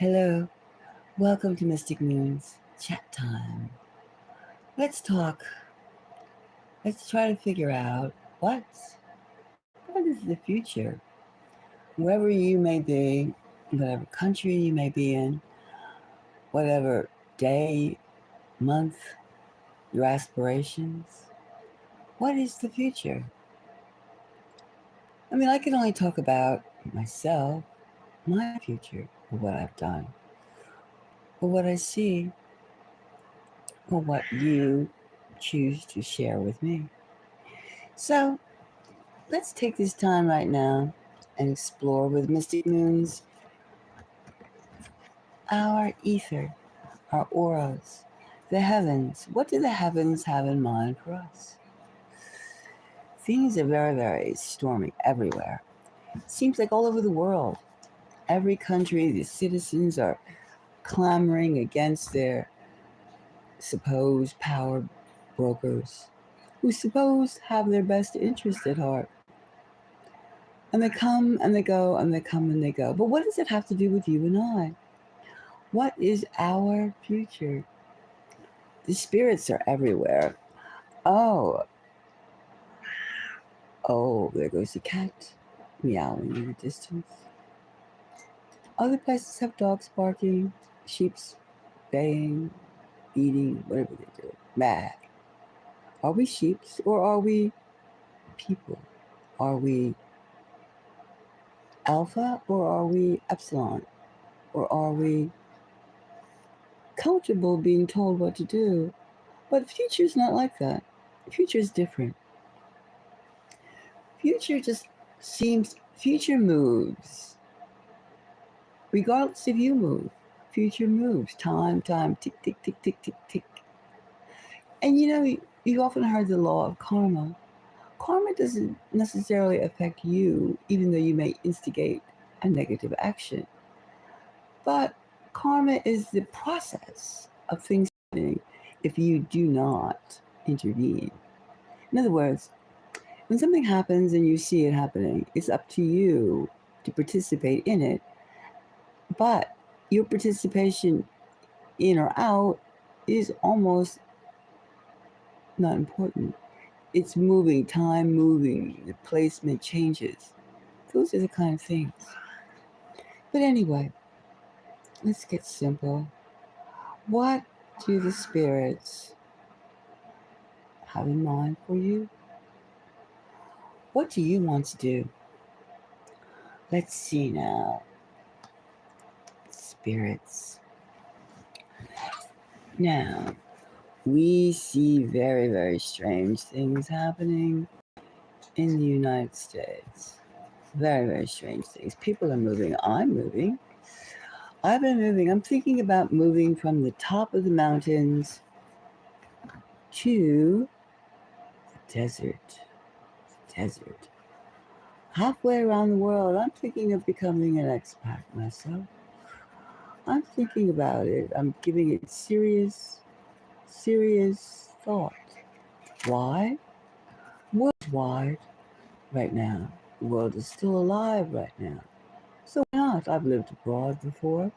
Hello, welcome to Mystic Moon's chat time. Let's talk. Let's try to figure out what is the future. Wherever you may be, whatever country you may be in, whatever day, month, your aspirations. What is the future? I mean, I can only talk about myself, my future, or what I've done, or what I see, or what you choose to share with me. So, let's take this time right now and explore with Mystic Moons our ether, our auras, the heavens. What do the heavens have in mind for us? Things are very, very stormy everywhere. It seems like all over the world, every country, the citizens are clamoring against their supposed power brokers who suppose have their best interest at heart. And they come and they go and they come and they go. But what does it have to do with you and I? What is our future? The spirits are everywhere. Oh, oh, there goes the cat meowing in the distance. Other places have dogs barking, sheep's baying, eating, whatever they do. Mad. Are we sheeps or are we people? Are we alpha or are we epsilon? Or are we comfortable being told what to do? But the future is not like that. The future is different. Future just seems, future moves. Regardless if you move, future moves. Time, tick, tick, tick, tick, tick, tick. And you've often heard the law of karma. Karma doesn't necessarily affect you, even though you may instigate a negative action. But karma is the process of things happening if you do not intervene. In other words, when something happens and you see it happening, it's up to you to participate in it. But your participation in or out is almost not important. It's moving, time moving, the placement changes. Those are the kind of things. But anyway, let's get simple. What do the spirits have in mind for you? What do you want to do? Let's see now. Spirits. Now, we see very, very strange things happening in the United States. Very, very strange things. People are moving. I'm moving. I've been moving. I'm thinking about moving from the top of the mountains to the desert. Desert. Halfway around the world, I'm thinking of becoming an expat myself. I'm thinking about it. I'm giving it serious, serious thought. Why? The world's wide right now. The world is still alive right now. So why not? I've lived abroad before.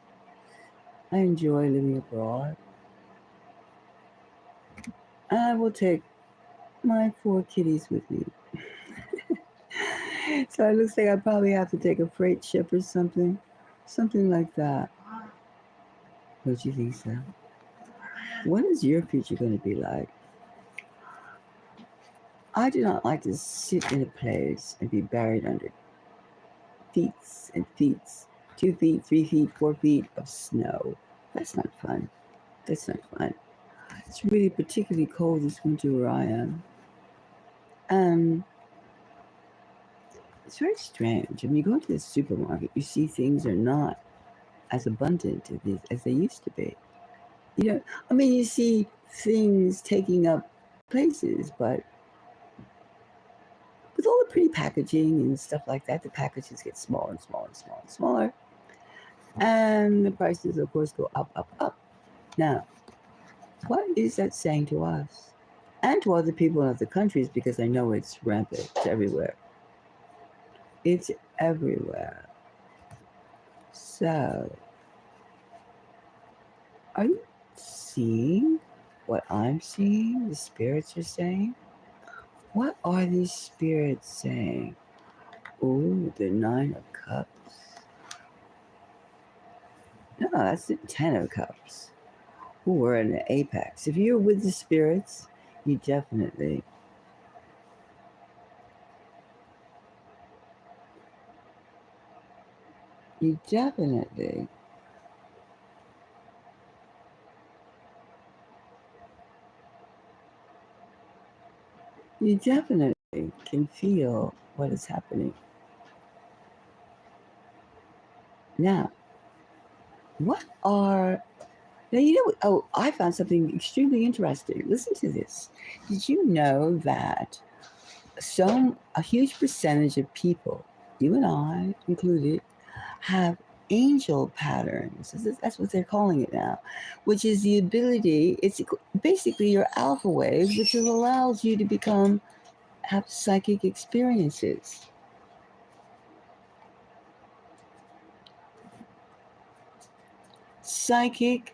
I enjoy living abroad. And I will take my 4 kitties with me. So it looks like I probably have to take a freight ship or something. Something like that. Don't you think so? What is your future going to be like? I do not like to sit in a place and be buried under feet and feet, 2 feet, 3 feet, 4 feet of snow. That's not fun. That's not fun. It's really particularly cold this winter where I am. It's very strange. I mean, you go into the supermarket, you see things are not as abundant as they used to be. I mean, you see things taking up places, but with all the pretty packaging and stuff like that, the packages get smaller and smaller and smaller and smaller. And the prices, of course, go up, up, up. Now, what is that saying to us? And to other people in other countries, because I know it's rampant. It's everywhere. It's everywhere. So, Are you seeing what I'm seeing? The spirits are saying? What are these spirits saying? Ooh, the Nine of Cups. No, that's the Ten of Cups. Ooh, we're in the apex. If you're with the spirits, you definitely, you definitely, you definitely can feel what is happening. Now, what are now, oh, I found something extremely interesting. Listen to this. Did you know that a huge percentage of people, you and I included, have angel patterns? That's what they're calling it now, which is the ability, it's basically your alpha waves, which allows you to have psychic experiences. Psychic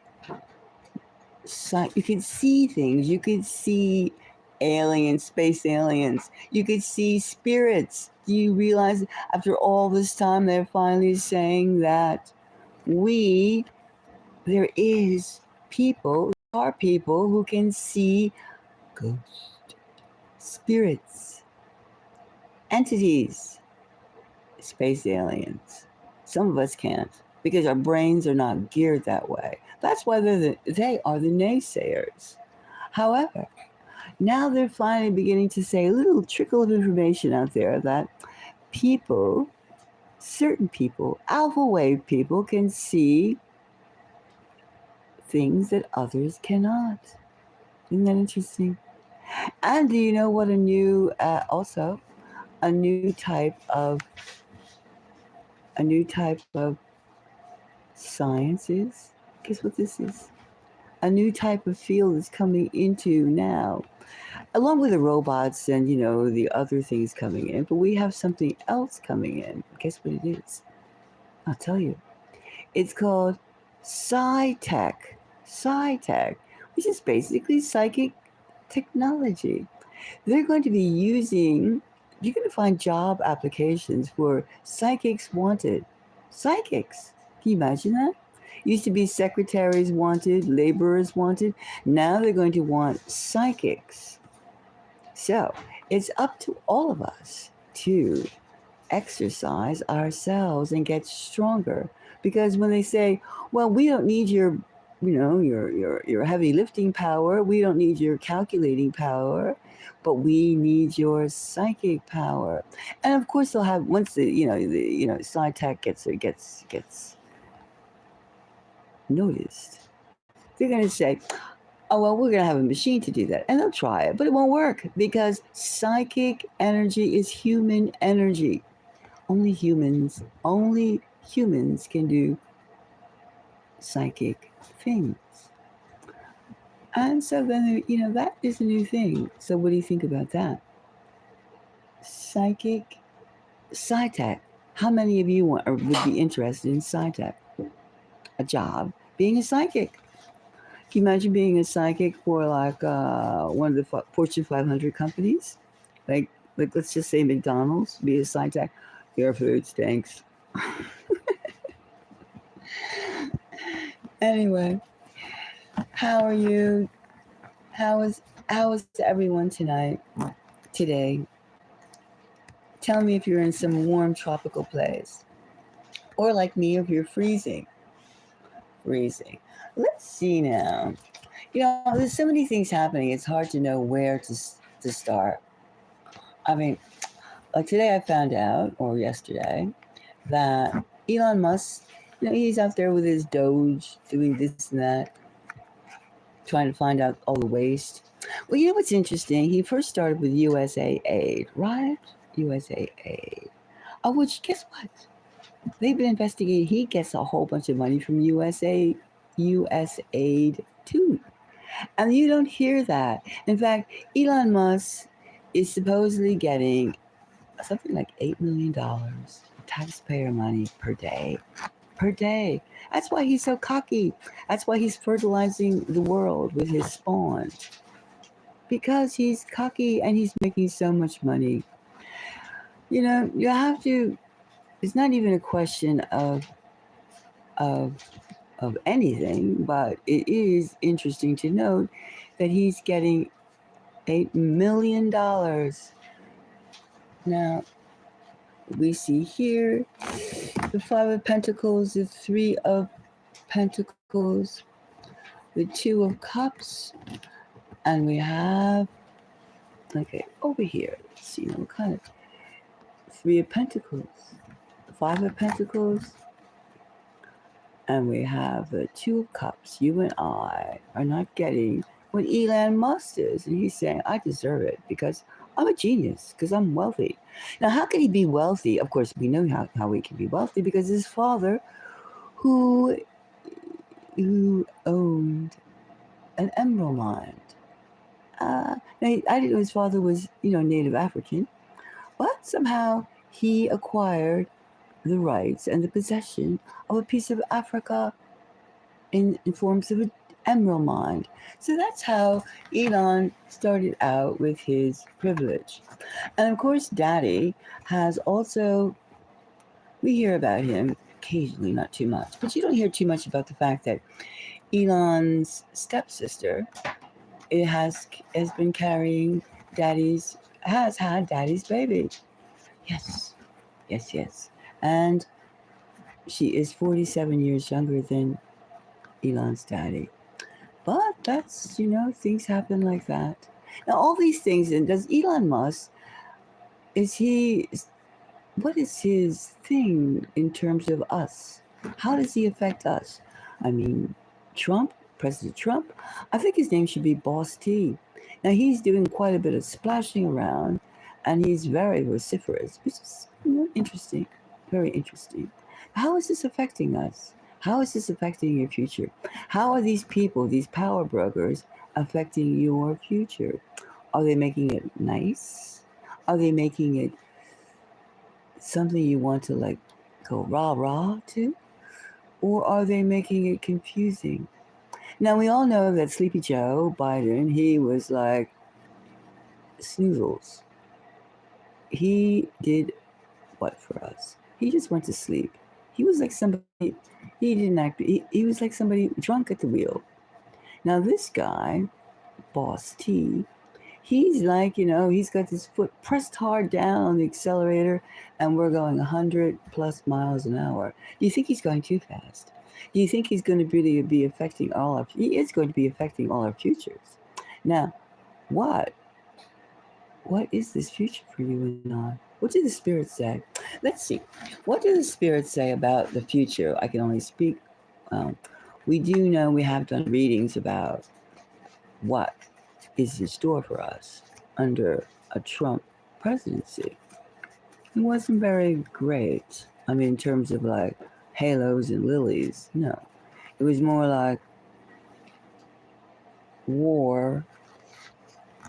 you could see things. You could see aliens, space aliens. You could see spirits. Do you realize after all this time they're finally saying that we, there is people, there are people who can see ghosts, spirits, entities, space aliens. Some of us can't because our brains are not geared that way. That's why they are the naysayers. However, now they're finally beginning to say a little trickle of information out there that people, certain people, alpha wave people, can see things that others cannot. Isn't that interesting? And do you know what also a new type of a new type of science is? Guess what this is? A new type of field is coming into now, along with the robots and the other things coming in. But we have something else coming in. Guess what it is? I'll tell you. It's called Sci-Tech. Sci-Tech, which is basically psychic technology. They're going to be using. You're going to find job applications for psychics wanted. Psychics. Can you imagine that? Used to be secretaries wanted, laborers wanted. Now they're going to want psychics. So it's up to all of us to exercise ourselves and get stronger. Because when they say, well, we don't need your heavy lifting power, we don't need your calculating power, but we need your psychic power. And of course they'll have once sci tech gets noticed, they're gonna say, oh, well, we're going to have a machine to do that. And they'll try it, but it won't work because psychic energy is human energy. Only humans can do psychic things. And so then, that is a new thing. So what do you think about that? Psychic, Psytech. How many of you would be interested in Psytech? A job being a psychic. Can you imagine being a psychic for like one of the Fortune 500 companies? Like let's just say McDonald's, be a Psytech. Your food stinks. Anyway, how are you? How is everyone today? Tell me if you're in some warm tropical place, or like me, if you're freezing. Freezing. Let's see now. There's so many things happening. It's hard to know where to start. I mean, like today, I found out, or yesterday, that Elon Musk, he's out there with his Doge, doing this and that, trying to find out all the waste. Well, you know what's interesting? He first started with USA Aid, right? USA Aid. Oh, which guess what? They've been investigating. He gets a whole bunch of money from US Aid too. And you don't hear that. In fact, Elon Musk is supposedly getting something like $8 million taxpayer money per day. per day. That's why he's so cocky. That's why he's fertilizing the world with his spawn. Because he's cocky and he's making so much money. You know, you have to, it's not even a question of, of anything, but it is interesting to note that he's getting $8 million. Now, we see here the Five of Pentacles, the Three of Pentacles, the Two of Cups, and we have, okay, over here, let's see, what kind of Three of Pentacles, Five of Pentacles, and we have the Two of Cups. You and I are not getting what Elon Musk is, and he's saying, I deserve it because I'm a genius, because I'm wealthy. Now, how can he be wealthy? Of course, we know how he can be wealthy because his father, who owned an emerald mine. Now, I didn't know his father was, Native African, but somehow he acquired the rights and the possession of a piece of Africa in forms of an emerald mine. So that's how Elon started out with his privilege. And of course, Daddy has also, we hear about him occasionally, not too much, but you don't hear too much about the fact that Elon's stepsister has been carrying has had Daddy's baby. Yes, yes, yes. And she is 47 years younger than Elon's daddy. But that's, things happen like that. Now, all these things, and does Elon Musk, is he, what is his thing in terms of us? How does he affect us? I mean, President Trump, I think his name should be Boss T. Now, he's doing quite a bit of splashing around, and he's very vociferous, which is interesting, very interesting. How is this affecting us? How is this affecting your future? How are these people, these power brokers, affecting your future? Are they making it nice? Are they making it something you want to like go rah rah to? Or are they making it confusing? Now, we all know that Sleepy Joe Biden, he was like snoozles. He did what for us? He just went to sleep. He was like somebody, he didn't act, he was like somebody drunk at the wheel. Now, this guy, Boss T, he's like, he's got his foot pressed hard down on the accelerator and we're going 100 plus miles an hour. Do you think he's going too fast? Do you think he's going to really be affecting he is going to be affecting all our futures. Now, what is this future for you and I? What do the spirits say? Let's see. What do the spirits say about the future? I can only speak. We do know we have done readings about what is in store for us under a Trump presidency. It wasn't very great. I mean, in terms of like halos and lilies, no. It was more like war,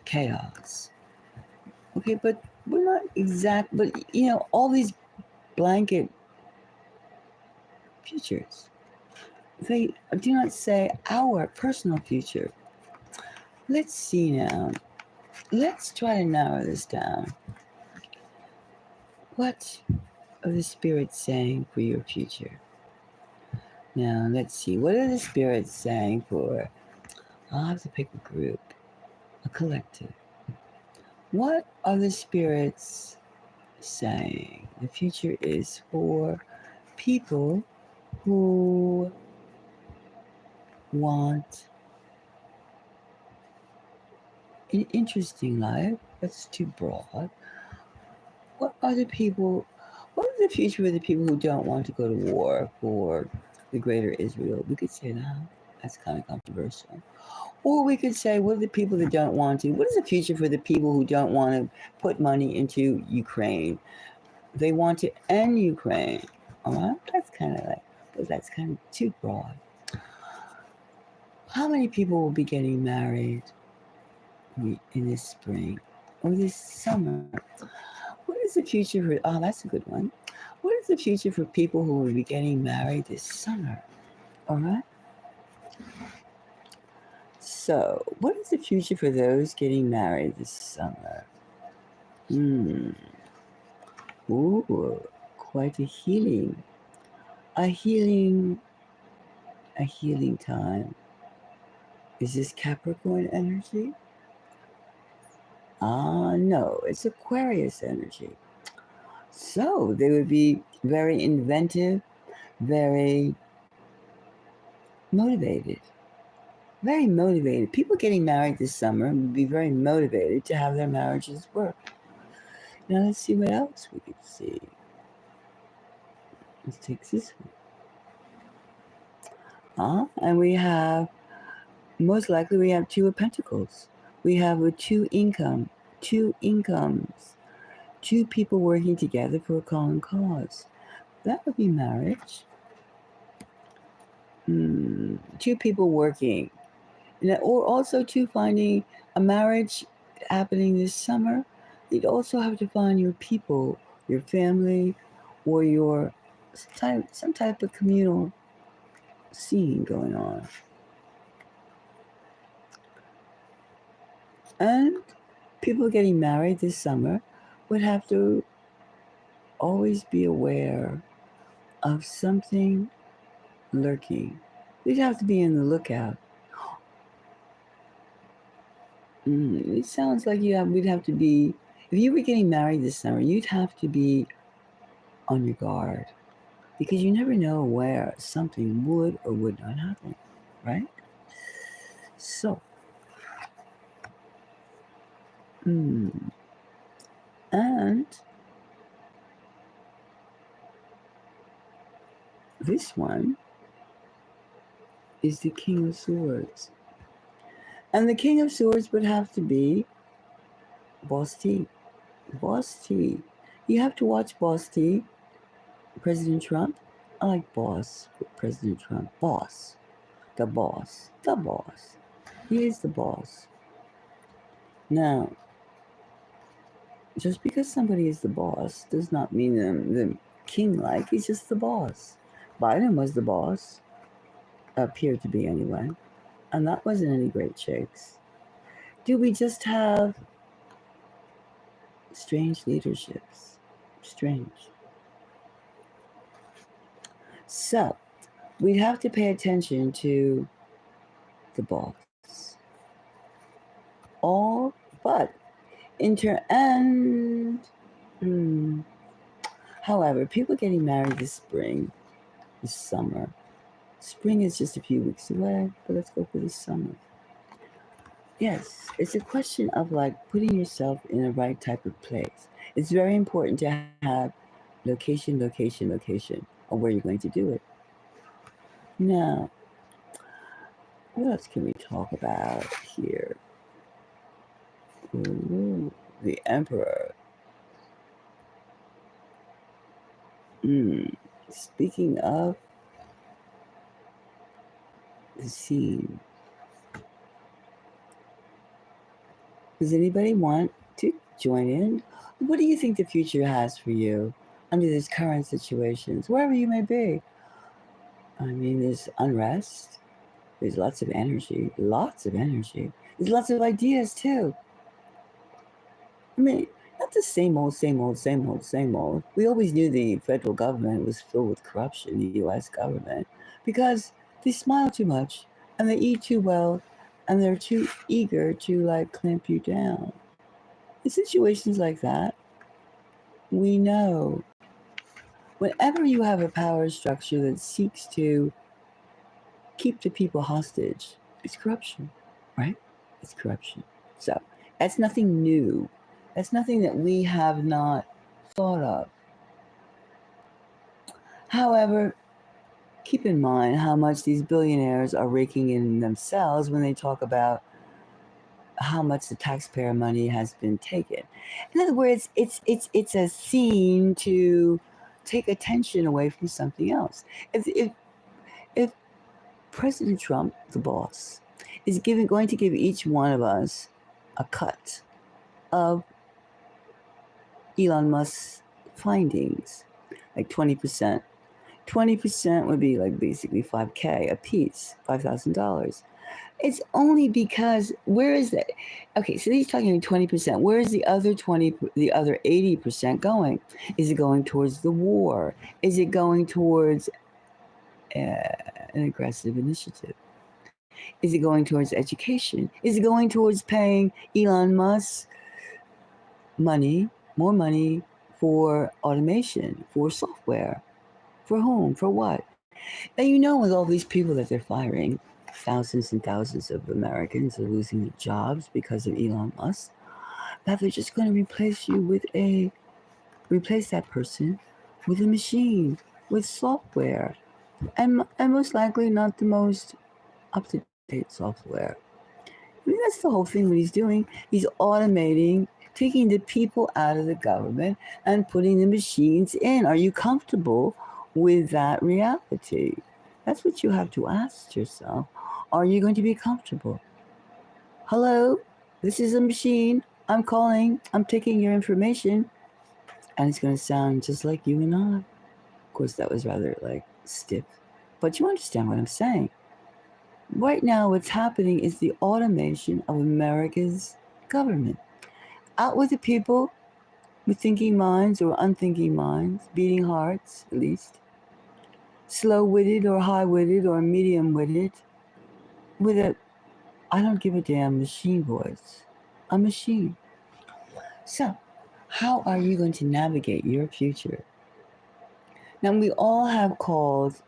chaos. Okay, but we're not exact, but all these blanket futures, they do not say our personal future. Let's see now. Let's try to narrow this down. What are the spirits saying for your future? Now, let's see. What are the spirits saying for, I'll have to pick a group, a collective. What are the spirits saying the future is for people who want an interesting life? That's too broad. What are the people, what is the future of the people who don't want to go to war for the greater Israel? We could say that. That's kind of controversial. Or we could say, what are the people that don't want to? What is the future for the people who don't want to put money into Ukraine? They want to end Ukraine. All right? That's kind of like, but that's kind of too broad. How many people will be getting married in this spring or this summer? What is the future for? Oh, that's a good one. What is the future for people who will be getting married this summer? All right. So, what is the future for those getting married this summer? Hmm. Ooh, quite a healing, a healing time. Is this Capricorn energy? No, it's Aquarius energy. So they would be very inventive, very motivated. Very motivated. People getting married this summer would be very motivated to have their marriages work. Now let's see what else we could see. Let's take this one. And we have, most likely, we have Two of Pentacles. We have a two incomes, two people working together for a common cause. That would be marriage. Two people working. Or also two finding a marriage happening this summer. You'd also have to find your people, your family, or your some type of communal scene going on. And people getting married this summer would have to always be aware of something lurking. We'd have to be in the lookout. It sounds like we'd have to be, if you were getting married this summer, you'd have to be on your guard because you never know where something would or would not happen, right? So, and this one is the King of Swords. And the King of Swords would have to be Boss T. Boss T. You have to watch Boss T. President Trump. I like Boss. President Trump. Boss. The boss. The boss. He is the boss. Now, just because somebody is the boss does not mean them king-like. He's just the boss. Biden was the boss. Appeared to be anyway. And that wasn't any great shakes. Do we just have strange leaderships? Strange. So, we'd have to pay attention to the boss. All but and however, people getting married this spring, this summer. Spring is just a few weeks away, but let's go for this summer. Yes, it's a question of like putting yourself in the right type of place. It's very important to have location of where you're going to do it. Now, what else can we talk about here? Ooh, the Emperor. Speaking of the scene, does anybody want to join in? What do you think the future has for you under these current situations, wherever you may be? I mean, there's unrest. There's lots of energy. Lots of energy. There's lots of ideas too. I mean, not the same old, same old, same old, same old. We always knew the federal government was filled with corruption, the U.S. government, because they smile too much and they eat too well and they're too eager to like clamp you down. In situations like that, we know whenever you have a power structure that seeks to keep the people hostage, it's corruption, right? It's corruption. So that's nothing new. That's nothing that we have not thought of. However, keep in mind how much these billionaires are raking in themselves when they talk about how much the taxpayer money has been taken. In other words, it's a scene to take attention away from something else. If President Trump, the boss, is going to give each one of us a cut of Elon Musk's findings, like 20%. 20% would be like basically 5K a piece, $5,000. It's only because where is that? Okay, so he's talking 20%. Where is the other 20, the other 80% going? Is it going towards the war? Is it going towards an aggressive initiative? Is it going towards education? Is it going towards paying Elon Musk money, more money for automation, for software? For whom? For what? And you know, with all these people that they're firing, thousands and thousands of Americans are losing their jobs because of Elon Musk, that they're just going to replace that person with a machine, with software, and most likely not the most up to date software. I mean, that's the whole thing. What he's doing, he's automating, taking the people out of the government and putting the machines in. Are you comfortable with that reality? That's what you have to ask yourself. Are you going to be comfortable? Hello, this is a machine. I'm calling. I'm taking your information. And it's going to sound just like you and I. Of course, that was rather like stiff. But you understand what I'm saying. Right now, what's happening is the automation of America's government. Out with the people with thinking minds or unthinking minds, beating hearts at least, slow witted or high witted or medium witted, with a I don't give a damn machine voice. A machine. So, how are you going to navigate your future? Now, we all have called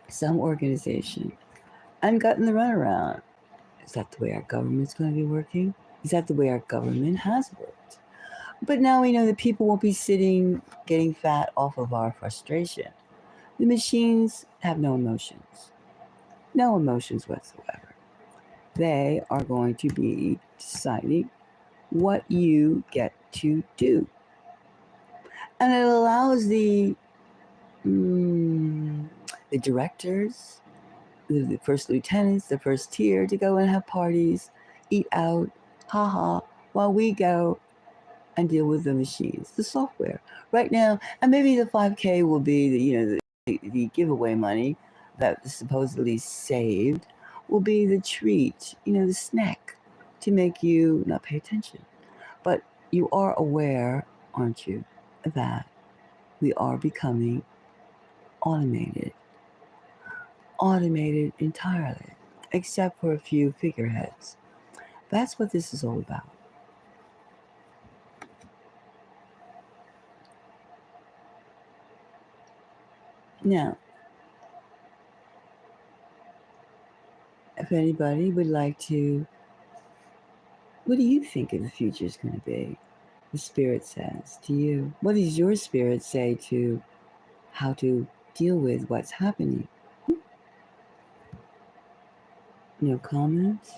some organization and gotten the runaround. Is that the way our government's going to be working? Is that the way our government has worked? But now we know that people won't be sitting getting fat off of our frustration. The machines have no emotions, no emotions whatsoever. They are going to be deciding what you get to do. And it allows the directors, the first lieutenants, the first tier to go and have parties, eat out, haha, while we go and deal with the machines, the software. Right now, and maybe the 5K will be the giveaway money that is supposedly saved will be the treat, the snack to make you not pay attention. But you are aware, aren't you, that we are becoming automated, automated entirely, except for a few figureheads. That's what this is all about. Now, if anybody would like to, what do you think of the future is going to be? The spirit says to you. What does your spirit say to how to deal with what's happening? No comments?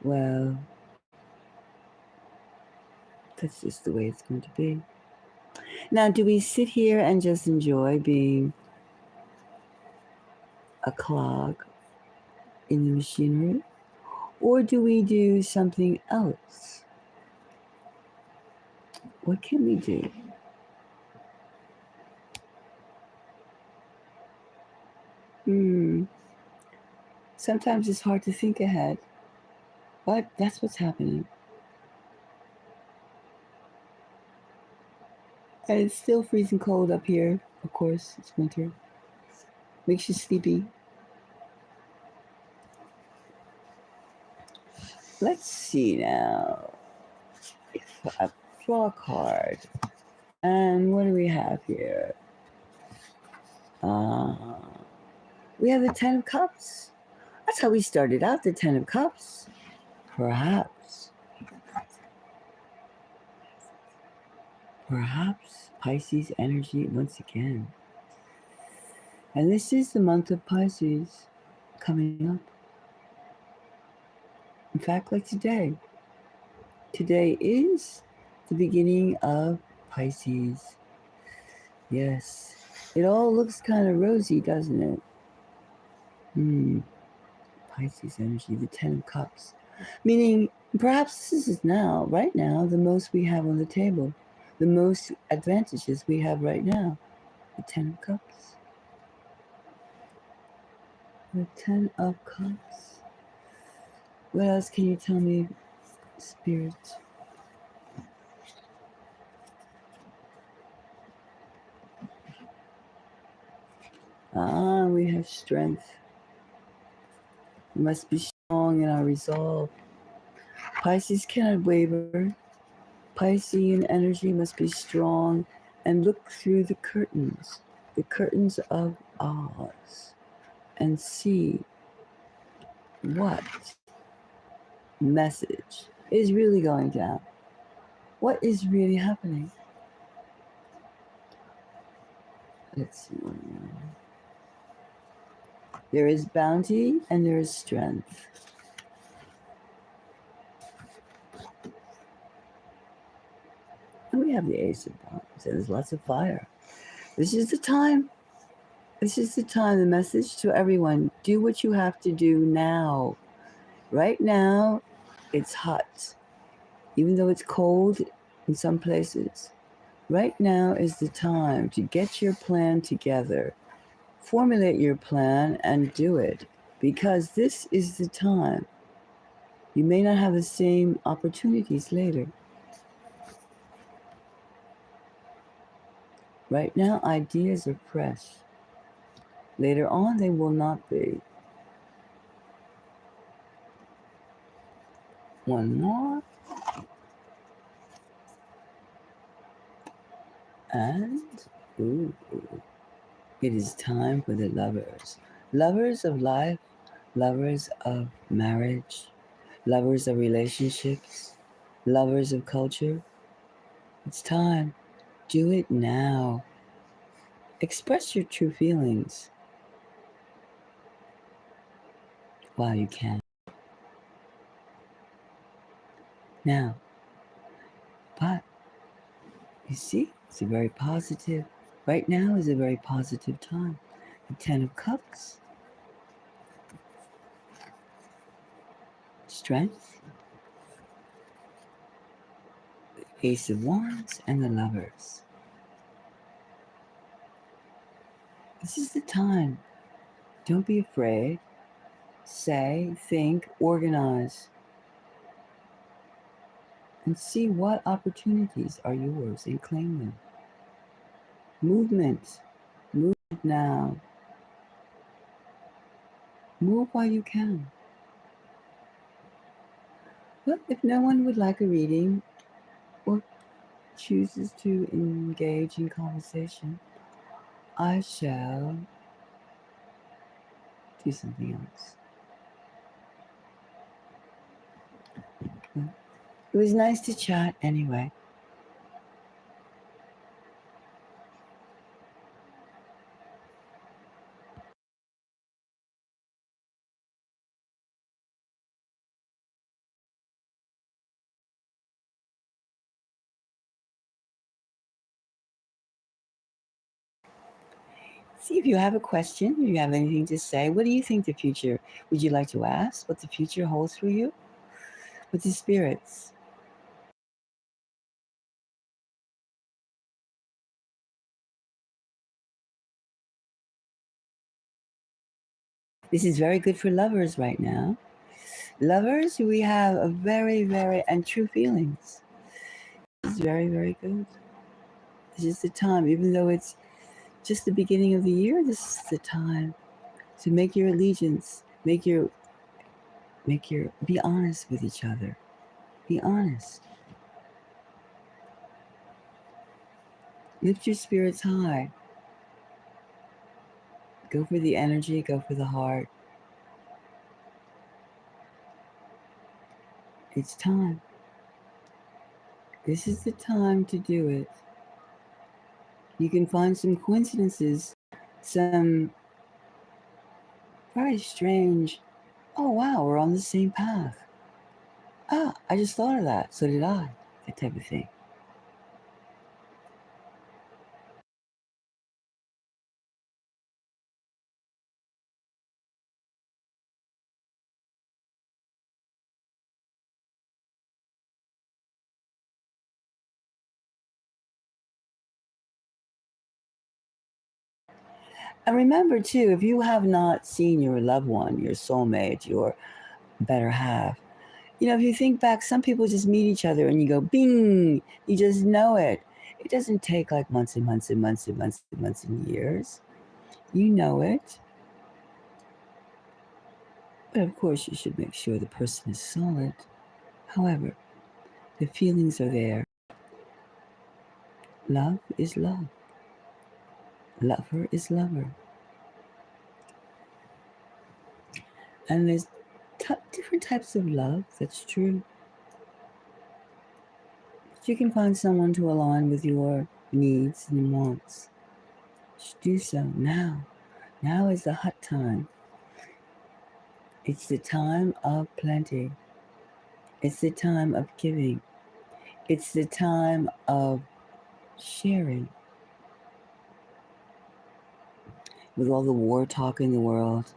Well, that's just the way it's going to be. Now, do we sit here and just enjoy being a clog in the machinery? Or do we do something else? What can we do? Hmm. Sometimes it's hard to think ahead, but that's what's happening. And it's still freezing cold up here. Of course, it's winter. Makes you sleepy. Let's see now. If I draw a card. And what do we have here? Uh, we have the Ten of Cups. That's how we started out, the Ten of Cups. Perhaps. Perhaps Pisces energy once again. And this is the month of Pisces coming up. In fact, like today. Today is the beginning of Pisces. Yes. It all looks kind of rosy, doesn't it? Pisces energy, the Ten of Cups. Meaning Perhaps this is now, right now, the most we have on the table, the most advantages we have right now. The Ten of Cups. The Ten of Cups. What else can you tell me, Spirit? Ah, we have strength. We must be strong in our resolve. Pisces cannot waver. Piscean energy must be strong and look through the curtains of Oz, and see what message is really going down. What is really happening? Let's see. There is bounty and there is strength. And we have the Ace of Wands. And there's lots of fire. This is the time. This is the time. The message to everyone: do what you have to do now. Right now, it's hot. Even though it's cold in some places, right now is the time to get your plan together. Formulate your plan and do it, because this is the time. You may not have the same opportunities later. Right now, ideas are fresh. Later on, they will not be. One more. And, ooh, it is time for the lovers. Lovers of life, lovers of marriage, lovers of relationships, lovers of culture. It's time. Do it now. Express your true feelings while you can. Now, but you see, it's a very positive, right now is a very positive time. The Ten of Cups, strength, Ace of Wands, and the Lovers. This is the time. Don't be afraid. Say, think, organize, and see what opportunities are yours and claim them. Movement. Move now. Move while you can. But if no one would like a reading or chooses to engage in conversation, I shall do something else. It was nice to chat anyway. See if you have a question, if you have anything to say. What do you think the future? Would you like to ask what the future holds for you? With the spirits. This is very good for lovers right now. Lovers, we have a very, very, and true feelings. This is very, very good. This is the time, even though it's just the beginning of the year, this is the time to make your allegiance, be honest with each other. Be honest. Lift your spirits high. Go for the energy, go for the heart. It's time. This is the time to do it. You can find some coincidences, some very strange, oh wow, we're on the same path. Ah, I just thought of that. So did I. That type of thing. And remember, too, if you have not seen your loved one, your soulmate, your better half, if you think back, some people just meet each other and you go, bing, you just know it. It doesn't take like months and months and months and months and months and years. You know it. But of course, you should make sure the person is solid. However, the feelings are there. Love is love. Lover is lover. And there's different types of love, that's true. But you can find someone to align with your needs and wants. You should do so now. Now is the hot time. It's the time of plenty. It's the time of giving. It's the time of sharing. With all the war talk in the world,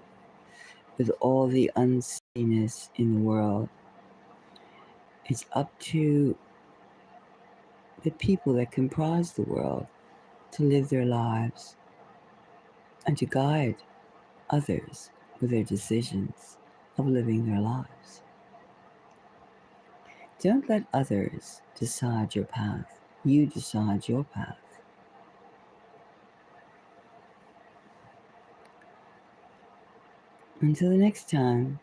with all the unsteadiness in the world, it's up to the people that comprise the world to live their lives and to guide others with their decisions of living their lives. Don't let others decide your path. You decide your path. Until the next time,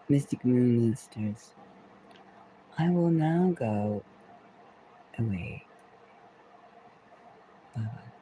Mystic Moon listeners, I will now go away. Bye bye.